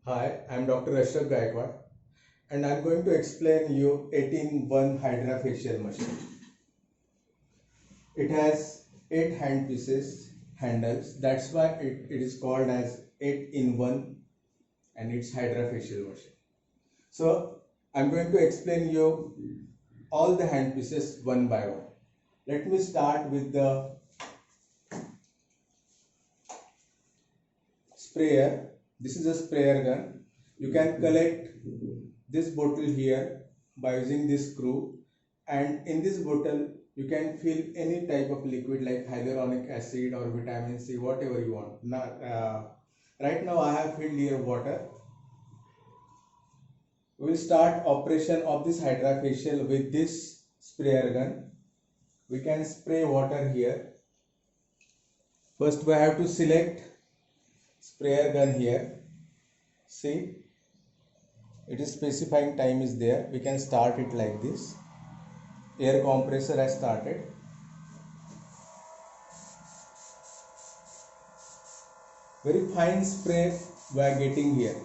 Hi, I'm Dr. Ashraf Gaikwad and I'm going to explain you 8-in-1 Hydra machine. It has 8 hand pieces, handles. That's why it is called as 8-in-1 and it's Hydra machine. So I'm going to explain you all the hand pieces one by one. Let me start with the sprayer. This is a sprayer gun. You can collect this bottle here by using this screw, and in this bottle you can fill any type of liquid like hyaluronic acid or vitamin C, whatever you want. Right now I have filled here water. We will start operation of this hydrofacial with this sprayer gun. We can spray water here. First we have to select sprayer gun here. See, it is specifying time is there. We can start it like this. Air compressor has started. Very fine spray we are getting here.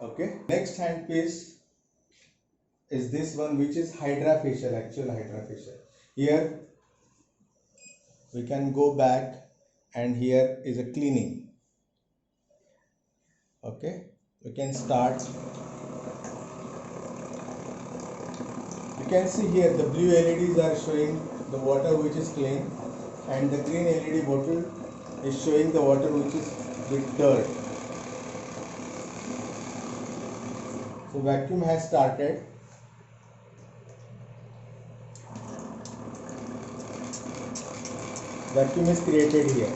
Okay. Next hand piece is this one, which is hydrofacial, actual hydrofacial. Here we can go back and here is a cleaning. Okay. We can start. You can see here the blue LEDs are showing the water which is clean, and the green LED bottle is showing the water which is with dirt. So vacuum has started. Vacuum is created here.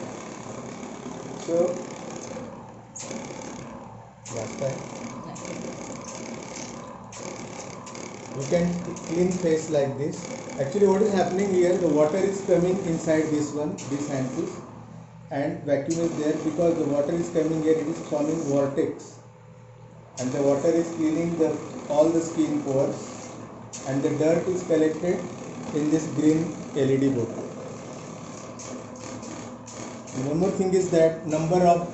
So last time you can clean face like this. Actually what is happening here, the water is coming inside this one, this hand piece, and vacuum is there. Because the water is coming here, it is forming vortex, and the water is cleaning all the skin pores, and the dirt is collected in this green LED bottle. And one more thing is that number of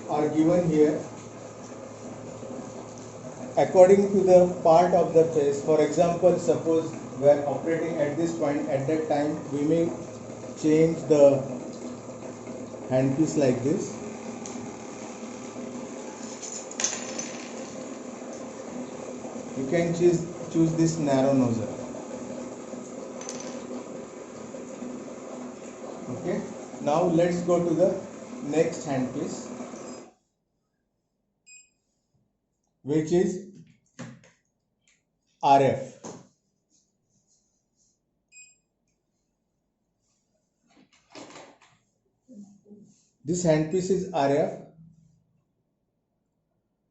are given here according to the part of the face. For example, suppose we are operating at this point, at that time we may change the handpiece like this. You can choose this narrow nozzle. Okay, now let's go to the next handpiece, which is RF. This handpiece is RF.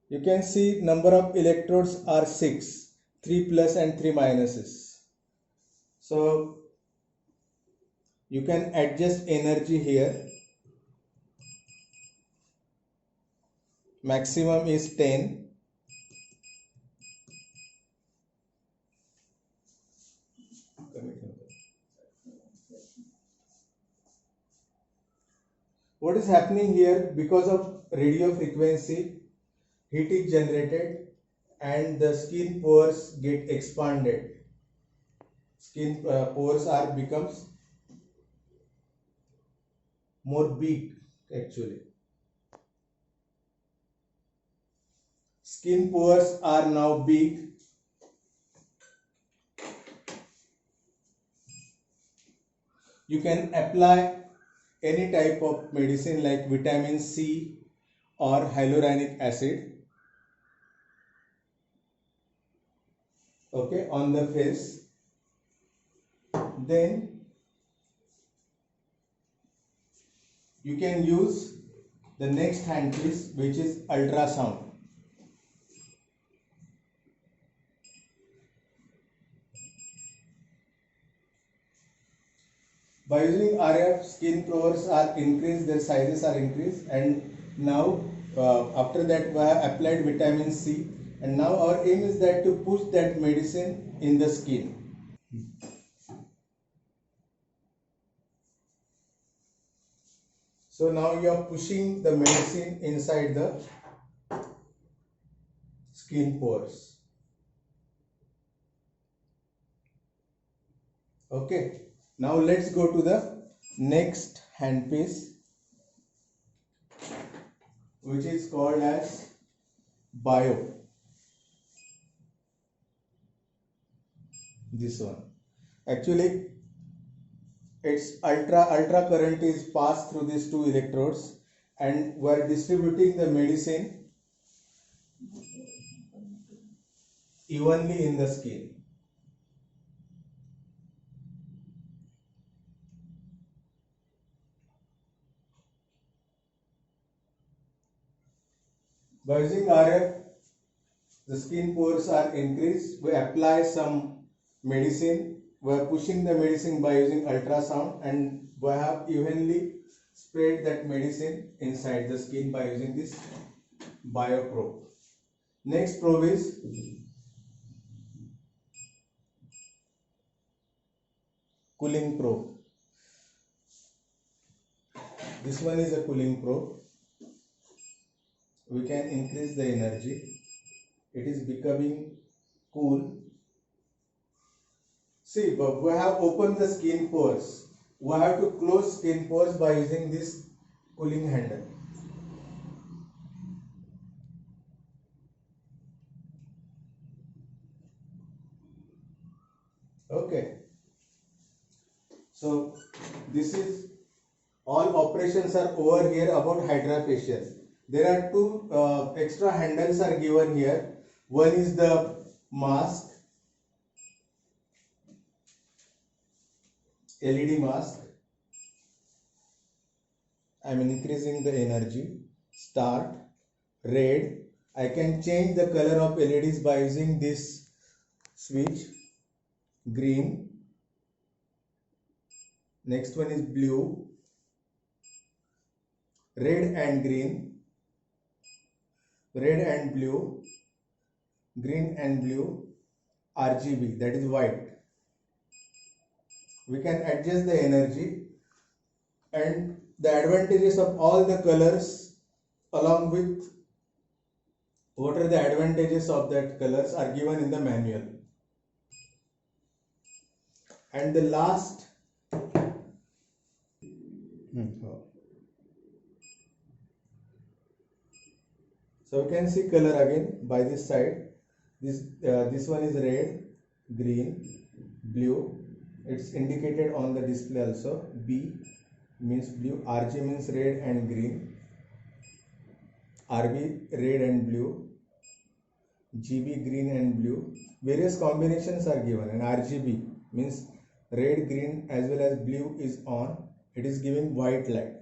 You can see number of electrodes are 6, 3 plus and 3 minuses. So you can adjust energy here. Maximum is 10. What is happening here, because of radio frequency, heat is generated and the skin pores get expanded. Skin pores becomes more big actually. Skin pores are now big. You can apply any type of medicine like vitamin C or hyaluronic acid, okay, on the face. Then you can use the next handpiece, which is ultrasound. By using RF, skin pores are increased, their sizes are increased, and now after that we have applied vitamin C, and now our aim is that to push that medicine in the skin. So now you are pushing the medicine inside the skin pores. Okay, now let's go to the next handpiece, which is called as Bio. This one. Actually, its ultra current is passed through these two electrodes, and we are distributing the medicine evenly in the skin. By using RF, the skin pores are increased. We apply some medicine. We are pushing the medicine by using ultrasound, and we have evenly spread that medicine inside the skin by using this bioprobe. Next probe is cooling probe. This one is a cooling probe. We can increase the energy. It is becoming cool. See, but we have opened the skin pores. We have to close skin pores by using this cooling handle. Okay. So this is all operations are over here about HydraFacial. There are two extra handles are given here. One is the mask, LED mask. I am increasing the energy. Start, red. I can change the color of LEDs by using this switch. Green. Next one is blue. Red and green. Red and blue. Green and blue. RGB, that is white. We can adjust the energy, and the advantages of all the colors along with what are the advantages of that colors are given in the manual. And the last so you can see color again by this side. This one is red, green, blue. It's indicated on the display also. B means blue, RG means red and green, RB red and blue, GB green and blue. Various combinations are given, and RGB means red, green as well as blue is on. It is giving white light.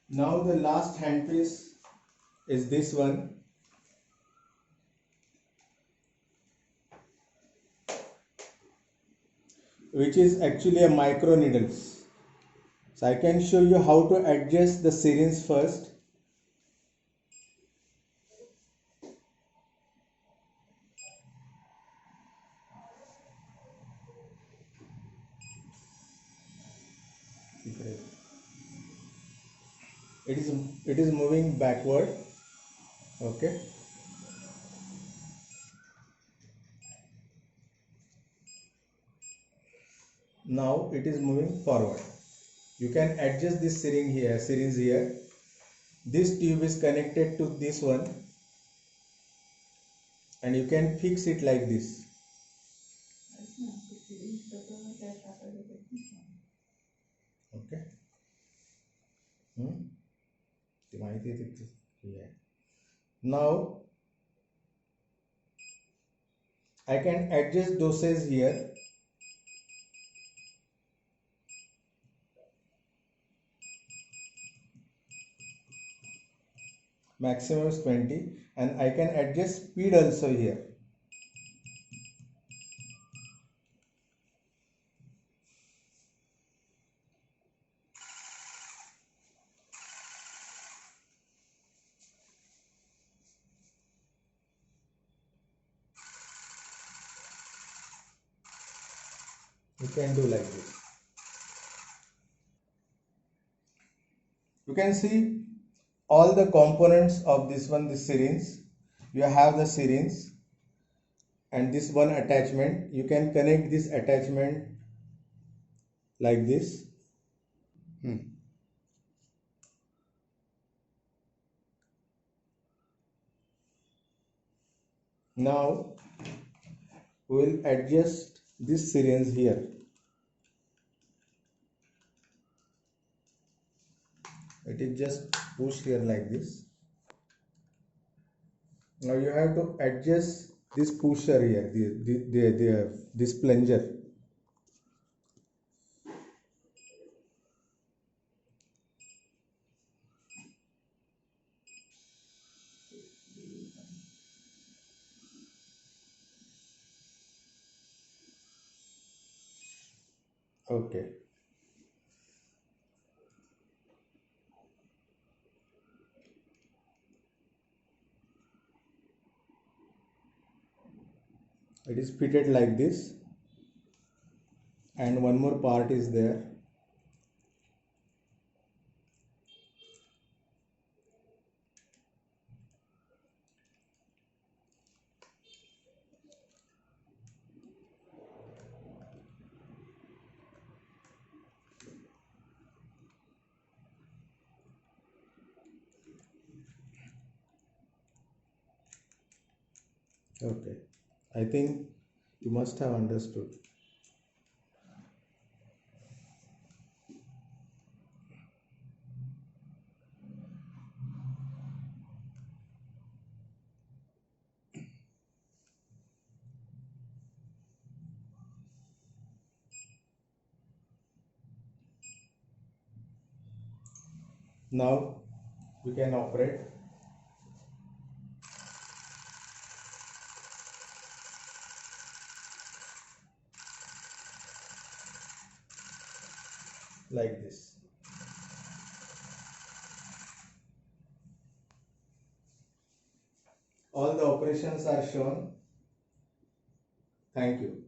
Now the last handpiece is this one. Which is actually a micro needles. So I can show you how to adjust the syringe first. It is moving backward. Okay. Now it is moving forward. You can adjust this syringe here. This tube is connected to this one, and you can fix it like this. Okay. Now I can adjust dosage here. Maximum is 20, and I can adjust speed also here. You can do like this. You can see all the components of this one, this syringe. You have the syringe and this one attachment. You can connect this attachment like this. Now we will adjust this syringe here. It is just push here like this. Now you have to adjust this pusher here, this plunger. Okay. It is fitted like this, and one more part is there. Okay, I think you must have understood. Now we can operate. Like this. All the operations are shown. Thank you.